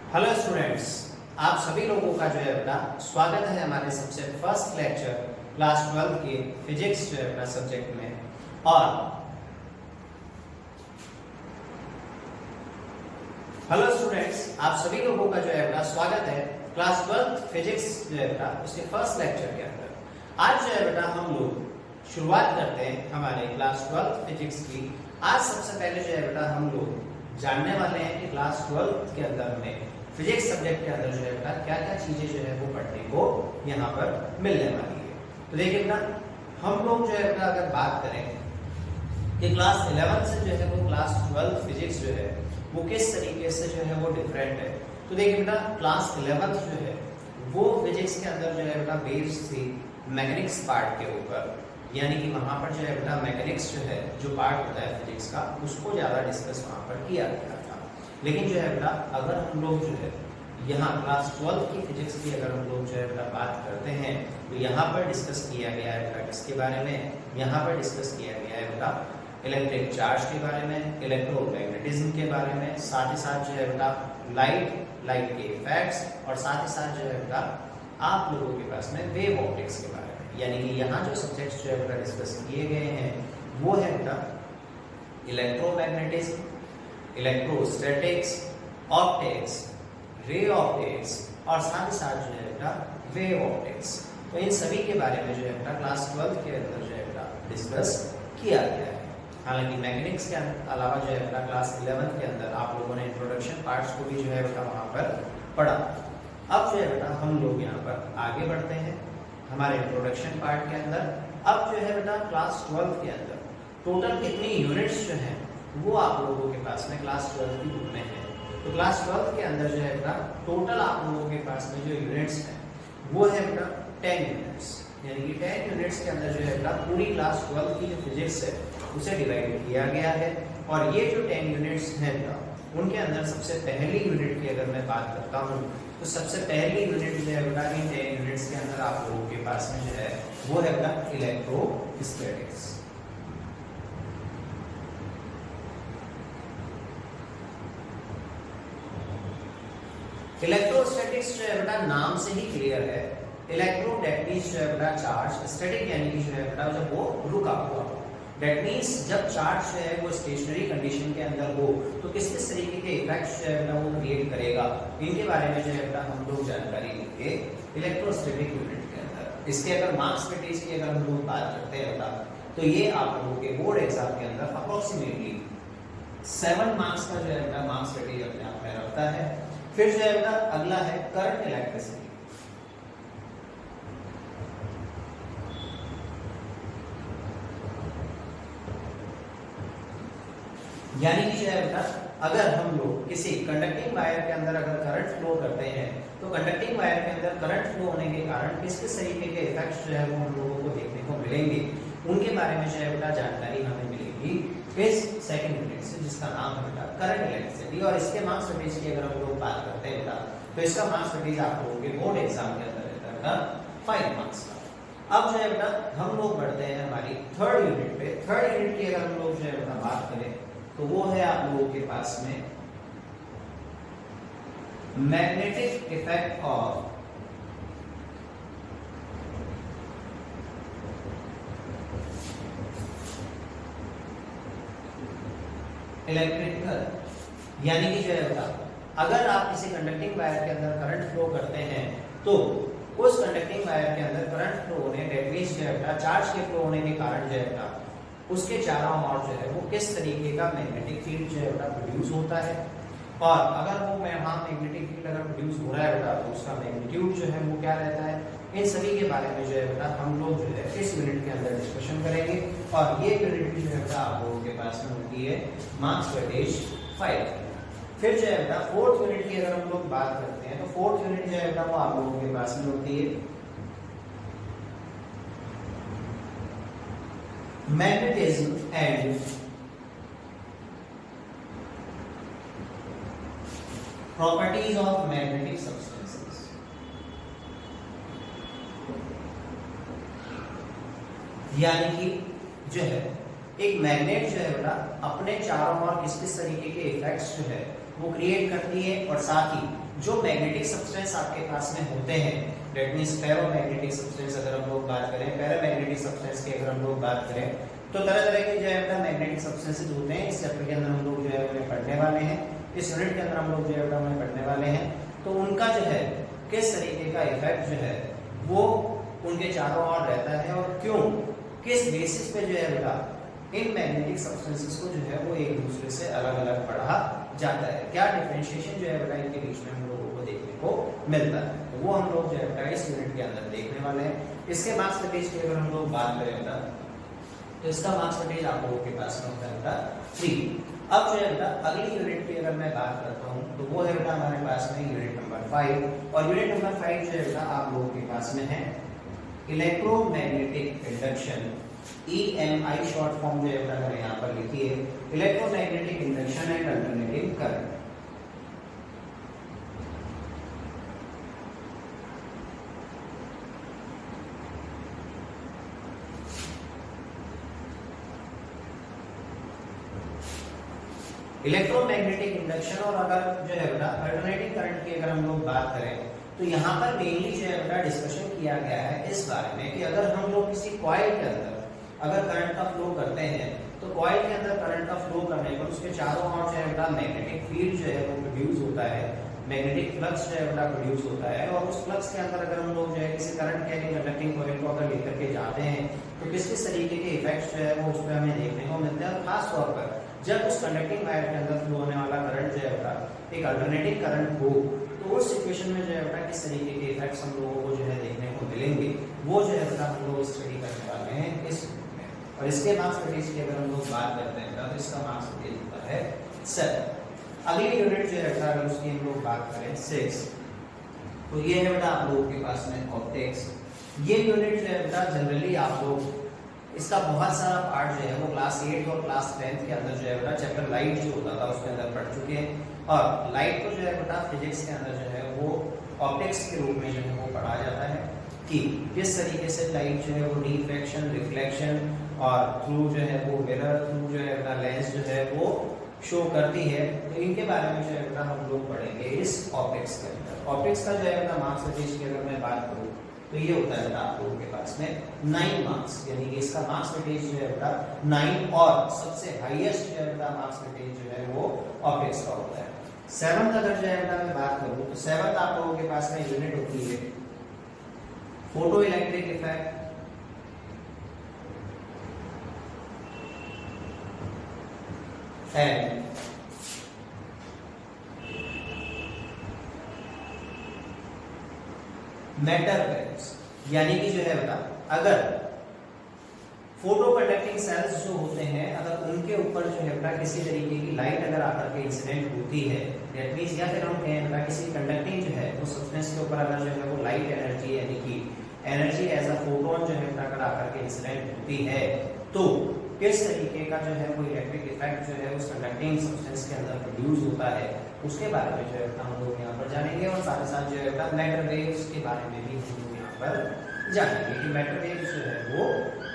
Hello students, आप सभी लोगों का जो है अपना स्वागत है हमारे सबसे फर्स्ट लेक्चर क्लास 12 के फिजिक्स जो है अपना सब्जेक्ट में। और हेलो स्टूडेंट्स, आप सभी लोगों का जो है अपना स्वागत है क्लास 12 फिजिक्स जो है अपना उसके फर्स्ट लेक्चर के अंदर। आज जो है बेटा हम लोग शुरुआत करते हैं हमारे क्लास 12 फिजिक्स की। आज सबसे पहले जो है बेटा हम लोग जानने वाले हैं कि क्लास 12 के अंदर हमें फिजिक्स सब्जेक्ट के अंदर जो है बेटा क्या क्या चीजें जो है वो पढ़ने को यहाँ पर मिलने वाली है। तो देखिए बेटा, हम लोग जो है बेटा अगर बात करें कि क्लास 11 से जो है वो क्लास 12 फिजिक्स जो है वो किस तरीके से जो है वो डिफरेंट है। तो देखिए बेटा, क्लास 11 जो है वो फिजिक्स के अंदर जो है बेटा बेस्ड थी मैकेनिक्स पार्ट के ऊपर, यानी कि वहां पर जो है बेटा मैकेनिक्स जो है जो पार्ट होता है फिजिक्स का उसको ज्यादा डिस्कस वहां पर किया गया था। लेकिन जो है बेटा अगर हम लोग जो है यहाँ क्लास 12 की फिजिक्स की अगर हम लोग जो है बेटा बात करते हैं तो यहाँ पर डिस्कस किया गया है बेटा किसके बारे में, यहाँ पर डिस्कस किया गया है बेटा इलेक्ट्रिक चार्ज के बारे में, इलेक्ट्रोमैग्नेटिज्म के बारे में, साथ ही साथ जो है बेटा लाइट के इफेक्ट्स, और साथ ही साथ जो है बेटा आप लोगों के पास में वेव ऑप्टिक्स के बारे में। यानी कि यहाँ जो सब्जेक्ट्स जो है बेटा डिस्कस किए गए हैं वो है बेटा electromagnetism, electrostatics, optics, ray optics और साथ ही साथ जो है बेटा वेव ऑप्टिक्स। तो इन सभी के बारे में जो है बेटा क्लास 12 के अंदर जो है बेटा डिस्कस किया गया है। हालांकि मैकेनिक्स के अलावा जो है बेटा क्लास 11 के अंदर आप लोगों ने इंट्रोडक्शन पार्ट्स को भी जो है बेटा वहाँ पर पढ़ा। अब जो है बेटा हम लोग यहाँ पर आगे बढ़ते हैं हमारे इंट्रोडक्शन पार्ट के अंदर। अब जो है बेटा क्लास 12 के अंदर टोटल कितनी यूनिट्स जो हैं वो आप लोगों के पास में क्लास 12 की बुक में है। तो क्लास 12 के अंदर जो है बेटा टोटल आप लोगों के पास में जो यूनिट्स हैं वो है बेटा 10 यूनिट्स। यानी कि 10 यूनिट्स के अंदर जो है बेटा पूरी क्लास 12 की जो फिजिक्स है उसे डिवाइड किया गया है। और ये जो 10 यूनिट्स हैं बेटा उनके अंदर सबसे पहली यूनिट की अगर मैं बात करता हूँ तो सबसे पहली यूनिट जो है बेटा इन 10 यूनिट्स के अंदर आप लोगों के पास में जो है वो है बेटा इलेक्ट्रोस्टैटिक्स। इलेक्ट्रोस्टैटिक्स जो है बेटा नाम से ही क्लियर है। इलेक्ट्रो दैट मींस जो है बेटा चार्ज, स्टैटिक यानी कि जो है बेटा जब वो रुका हुआ हो। दैट मींस जब चार्ज जो है वो स्टेशनरी कंडीशन के अंदर हो तो किस किस तरीके के इफेक्ट्स जो है बेटा वो क्रिएट करेगा, इनके बारे में जो है बेटा हम लोग जानकारी लेंगे इलेक्ट्रोस्टैटिक यूनिट के अंदर। इसके अगर मार्क्स वेटेज की अगर हम लोग बात करते हैं बेटा तो ये आप लोगों के बोर्ड एग्जाम के अंदर अप्रोक्सीमेटली 7 मार्क्स का जो है बेटा मार्क्स वेटेज अपने आप में रखता है। फिर जो है बेटा अगला है करंट इलेक्ट्रिसिटी। यानी कि जो है बेटा अगर हम लोग किसी कंडक्टिंग वायर के अंदर अगर करंट फ्लो करते हैं तो कंडक्टिंग वायर के अंदर करंट फ्लो होने के कारण किस किस तरीके के इफेक्ट्स जो है वो हम लोगों को देखने को मिलेंगे, उनके बारे में जो है बेटा जानकारी हमें मिलेगी इस सेकंड यूनिट से, जिसका नाम है बेटा करंट इलेक्ट्रिसिटी। और इसके मार्क्स वेटेज की अगर हम लोग बात करते हैं बेटा तो इसका मार्क्स वेटेज आप लोगों के बोर्ड एग्जाम के अंदर रहता है बेटा 5 मार्क्स का। अब जो है बेटा हम लोग बढ़ते हैं हमारी थर्ड यूनिट पे। थर्ड यूनिट की अगर हम लोग जो है बेटा बात करें तो वो है आप लोगों के पास में magnetic effect of electric current. यानी कि जो है बेटा अगर आप किसी कंडक्टिंग वायर के अंदर करंट फ्लो करते हैं तो उस कंडक्टिंग वायर के अंदर करंट फ्लो होने दैट मींस जो है बेटा चार्ज के फ्लो होने के कारण जो है बेटा उसके चारों ओर जो है वो किस तरीके का मैग्नेटिक फील्ड जो है बेटा प्रोड्यूस होता है। और अगर वो वहाँ मैग्नेटिक फील्ड अगर प्रोड्यूस हो रहा है बेटा तो उसका मैग्नीट्यूड जो है वो क्या रहता है, इन सभी के बारे में जो है बेटा हम लोग जो है इस यूनिट के अंदर डिस्कशन करेंगे। और ये यूनिट जो है बेटा आप लोगों के पास में होती है मार्क्स वेटेज 5। फिर जो है बेटा फोर्थ यूनिट की अगर हम लोग बात करते हैं तो फोर्थ यूनिट जो है बेटा वो आप लोगों के पास में होती है magnetism and properties of magnetic substances. यानी कि जो है एक मैग्नेट जो है बेटा अपने चारों ओर किस किस तरीके के इफेक्ट्स जो है वो क्रिएट करती है, और साथ ही जो मैग्नेटिक सब्सटेंस आपके पास में होते हैं, दैट मींस फेरोमैग्नेटिक सब्सटेंस अगर हम लोग बात करें, पैरामैग्नेटिक सब्सटेंस की अगर हम लोग बात करें, तो तरह तरह के जो है अपना मैग्नेटिक सब्सटेंसेस होते हैं। इस चैप्टर के अंदर हम लोग जो है उन्हें पढ़ने वाले हैं, इस यूनिट के अंदर हम लोग जो है उन्हें पढ़ने वाले हैं। तो उनका जो है किस तरीके का इफेक्ट जो है वो उनके चारों ओर रहता है, और क्यों, किस बेसिस पे जो है बेटा इन मैग्नेटिक सब्सटेंसेस को जो है वो एक दूसरे से अलग अलग पढ़ा जाता है, क्या डिफरेंशिएशन जो है बेटा इनके बीच में हम लोगों को देखने को मिलता है। तो वो हम लोग जो है बेटा इस यूनिट के अंदर देखने वाले हैं। इसके मार्क्स वेटेज की अगर हम लोग बात करें बेटा, तो इसका मार्क्स वेटेज आप लोगों के पास में होता है बेटा 3। अब जो है बेटा अगली यूनिट की अगर मैं बात करता हूँ, तो वो है बेटा हमारे पास में यूनिट नंबर 5, और यूनिट नंबर 5 जो है बेटा आप लोगों के पास में है electromagnetic induction, EMI short form जो है बेटा मैंने यहाँ पर लिखी है, electromagnetic induction and alternative current. Electromagnetic induction और अगर जो है बेटा अल्टरनेटिव करंट की अगर हम लोग बात करें, तो यहाँ पर मेनली जो है बेटा डिस्कशन किया गया है इस बारे में कि अगर हम लोग किसी कॉइल के अंदर अगर करंट का फ्लो करते हैं, तो कॉइल के अंदर करंट का फ्लो करने पर उसके चारों ओर जो है बेटा मैग्नेटिक फील्ड जो है वो प्रोड्यूस होता है, मैग्नेटिक फ्लक्स जो है बेटा प्रोड्यूस होता है, और उस फ्लक्स के अंदर अगर हम लोग जो है किसी करंट के कंडक्टिंग कॉइल को अगर लेकर के जाते हैं, तो किस किस तरीके के इफेक्ट्स जो है वो उस पर हमें देखने को मिलते हैं। और खास तौर पर जब उस कंडक्टिंग वायर के अंदर फ्लो होने वाला करंट जो है बेटा एक अल्टरनेटिव करंट हो, तो उस सिचुएशन में जो है बेटा किस तरीके के इफेक्ट्स हम लोगों को जो है देखने को मिलेंगे, वो जो है बेटा हम लोग स्टडी करने वाले हैं इस यूनिट में। और इसके मार्क्स वेटेज की अगर हम लोग बात करते हैं तो इसका मार्क्स वेटेज होता है 7। अगली यूनिट जो है बेटा अगर उसकी हम लोग बात करें 6, तो ये है बेटा आप लोगों के पास में ऑप्टिक्स। ये यूनिट जो है बेटा जनरली आप लोग इसका बहुत सारा पार्ट जो है वो क्लास 8 और क्लास 10 के अंदर जो है बेटा चैप्टर लाइट जो होता था उसके अंदर पढ़ चुके हैं, और लाइट को जो है बेटा फिजिक्स के अंदर जो है वो ऑप्टिक्स के रूप में जो है वो पढ़ा जाता है कि किस तरीके से लाइट जो है वो डिफ्रैक्शन, रिफ्लेक्शन और थ्रू जो है वो मिरर थ्रू जो है अपना लेंस जो है वो शो करती है। तो इनके बारे में जो है बेटा हम लोग पढ़ेंगे इस ऑप्टिक्स के अंदर। ऑप्टिक्स का जो है अपना मार्क्स वेटेज की अगर मैं बात करूँ, तो ये होता है बेटा आप लोगों के पास में 9 मार्क्स, यानी कि इसका मार्क्स वेटेज जो है बेटा 9, और सबसे हाईएस्ट जो है बेटा मार्क्स वेटेज जो है वो ऑप्टिक्स का होता है। 7th अगर जो है बेटा मैं बात करूं, तो 7th आप लोगों के पास में यूनिट होती है photo electric effect and matter waves, यानी कि जो है बेटा अगर फोटो कंडक्टिंग सेल्स जो होते हैं अगर उनके ऊपर जो है बेटा किसी तरीके की लाइट अगर आकर के इंसिडेंट होती है, दैट मींस या फिर हम कहें बेटा किसी कंडक्टिंग जो है वो सब्सटेंस के ऊपर अगर जो है वो लाइट एनर्जी यानी कि एनर्जी एज अ फोटोन जो है बेटा अगर आकर के इंसिडेंट होती है, तो किस तरीके का जो है वो इलेक्ट्रिक इफेक्ट जो है उस कंडक्टिंग सब्सटेंस के अंदर प्रोड्यूस होता है, उसके बारे में जो है बेटा हम लोग यहाँ पर जानेंगे। और साथ ही साथ जो है बेटा मैटर वेव्स के बारे में भी हम लोग यहाँ पर जानेंगे कि मैटर वेव्स जो है वो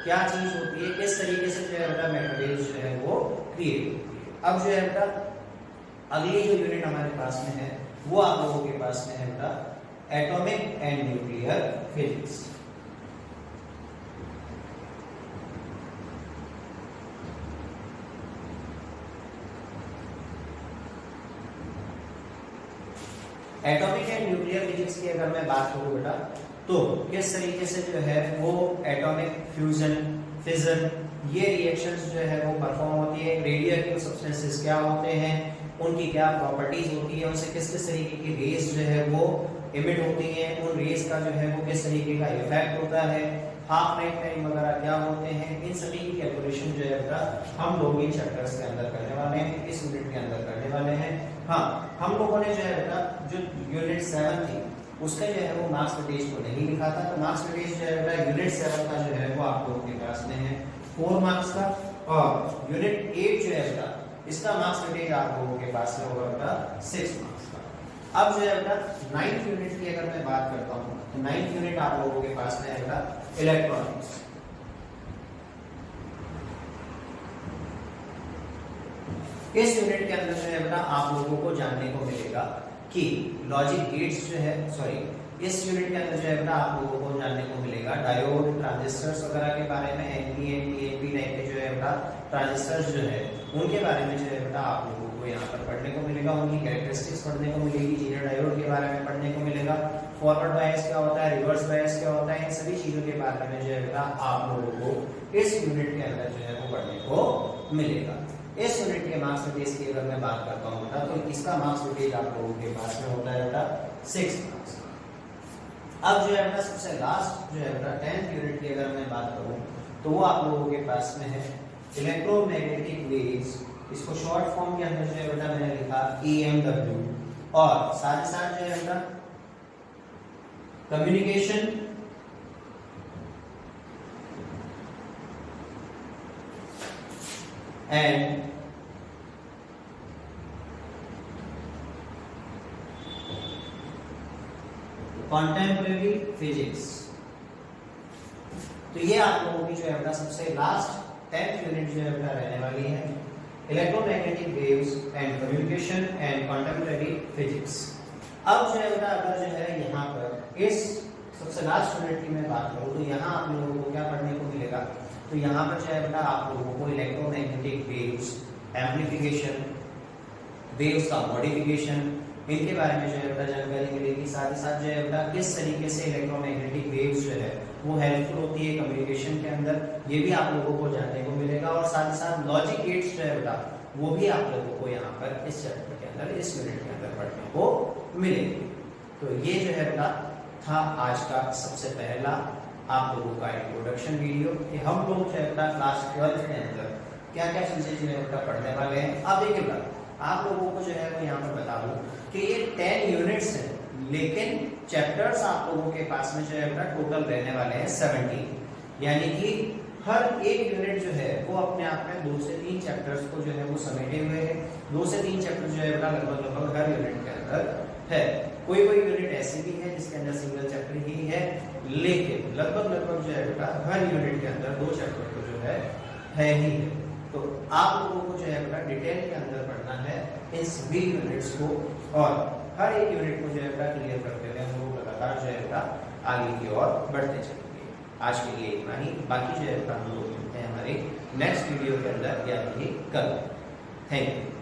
क्या चीज होती है, किस तरीके से जो है बेटा मैटर वेव्स जो है वो क्रिएट होती है। अब जो है बेटा अगली जो यूनिट हमारे पास में है वो आप लोगों के पास में है बेटा atomic and nuclear physics. Atomic and nuclear physics की अगर मैं बात करूं बेटा, तो किस तरीके से जो है वो एटॉमिक फ्यूजन, फिजन, ये रिएक्शंस जो है वो परफॉर्म होती है। रेडियोएक्टिव सब्सटेंसेस क्या होते हैं, उनकी क्या प्रॉपर्टीज होती है, उनसे किस किस तरीके की रेज जो है वो इमिट होती है, उन रेज का जो है वो किस तरीके का इफेक्ट होता है, हाफ लाइफ टाइम वगैरह क्या होते हैं, इन सभी की कैलकुलेशन जो है बेटा हम लोग इन चैप्टर्स के अंदर करने वाले हैं, इस यूनिट के अंदर करने वाले हैं। हाँ, हम लोगों ने जो है बेटा जो यूनिट 7 थी उसका जो है वो मार्क्स वेटेज को नहीं लिखा था, तो मार्क्स वेटेज जो है बेटा यूनिट 7 का जो है वो आप लोगों के पास में है 4 मार्क्स का, और यूनिट 8 जो है बेटा इसका मार्क्स वेटेज आप लोगों के पास में होगा बेटा 6 मार्क्स का। अब जो है बेटा 9th यूनिट की अगर मैं बात करता हूँ, तो 9th यूनिट आप लोगों के पास में है बेटा इलेक्ट्रॉनिक्स। इस यूनिट के अंदर जो है बेटा आप लोगों को जानने को मिलेगा कि लॉजिक गेट्स जो है, सॉरी, इस यूनिट के अंदर जो है बेटा आप लोगों को जानने को मिलेगा डायोड, ट्रांजिस्टर्स वगैरह के बारे में, एनपीएन, पीएनपी टाइप के जो है बेटा ट्रांजिस्टर्स जो है उनके बारे में जो है बेटा आप लोगों को यहाँ पर पढ़ने को मिलेगा, उनकी कैरेक्टरिस्टिक्स पढ़ने को मिलेगी, जीरो डायोड के बारे में पढ़ने को मिलेगा, फॉरवर्ड बायस क्या होता है, रिवर्स बायस क्या होता है, इन सभी चीजों के बारे में जो है बेटा आप लोगों को इस यूनिट के अंदर जो है वो पढ़ने को मिलेगा। इस यूनिट के मार्क्स वेटेज की अगर मैं बात करता हूँ बेटा तो इसका मार्क्स वेटेज आप लोगों के पास में होता है बेटा 6 मार्क्स। अब जो है बेटा सबसे लास्ट जो है बेटा 10th यूनिट की अगर मैं बात करूँ तो वो आप लोगों के पास में है इलेक्ट्रोमैग्नेटिक वेव्स, इसको शॉर्ट फॉर्म के अंदर जो है बेटा मैंने लिखा EMW, और साथ ही साथ जो है बेटा कम्युनिकेशन एंड कॉन्टेम्परेरी फिजिक्स। तो ये आप लोगों की जो है बेटा सबसे लास्ट 10th यूनिट जो है बेटा रहने वाली है, electromagnetic waves and communication and contemporary physics. अब जो है बेटा अगर जो है यहाँ पर इस सबसे लास्ट यूनिट की मैं बात करूँ तो यहाँ आप लोगों को क्या पढ़ने को मिलेगा, तो यहाँ पर जो है बेटा आप लोगों को इलेक्ट्रोमैग्नेटिक वेव्स, एम्प्लीफिकेशन, वेव्स का मॉडिफिकेशन, इनके बारे में जो है बेटा जानकारी मिलेगी। साथ ही साथ जो है बेटा किस तरीके से इलेक्ट्रोमैग्नेटिक वेव्स जो है वो हेल्पफुल होती है कम्युनिकेशन के अंदर, ये भी आप लोगों को जानने को मिलेगा। और साथ ही साथ लॉजिक गेट्स जो है बेटा वो भी आप लोगों को यहाँ पर इस चैप्टर के अंदर, इस यूनिट के अंदर पढ़ने को मिलेगी। तो ये जो है बेटा था आज का सबसे पहला आप लोगों का इंट्रोडक्शन वीडियो कि हम लोग जो है बेटा क्लास 12th के अंदर क्या क्या चीजें जो है बेटा पढ़ने वाले हैं। अब देखिएगा आप लोगों को जो है वो यहाँ पर बता दूं कि ये 10 यूनिट्स हैं, लेकिन चैप्टर्स आप लोगों के पास में जो है बेटा टोटल रहने वाले हैं 70, यानी कि हर एक यूनिट जो है वो अपने आप में 2 से 3 चैप्टर्स को जो है वो समेटे हुए है। 2 से 3 चैप्टर जो है बेटा लगभग हर यूनिट के अंदर है। कोई यूनिट ऐसी भी है जिसके अंदर सिंगल चैप्टर ही है, लेकिन लगभग जो है बेटा हर यूनिट के अंदर 2 चैप्टर को जो है ही है। तो आप लोगों को जो है बेटा डिटेल के अंदर पढ़ना है इन सभी यूनिट्स को, और हर एक यूनिट को जो है बेटा क्लियर करते हुए हम लोग लगातार जो है बेटा आगे की ओर बढ़ते चलेंगे। आज के लिए इतना ही, बाकी जो है बेटा हम लोग मिलते हैं हमारे नेक्स्ट वीडियो के अंदर या कल। Thank you.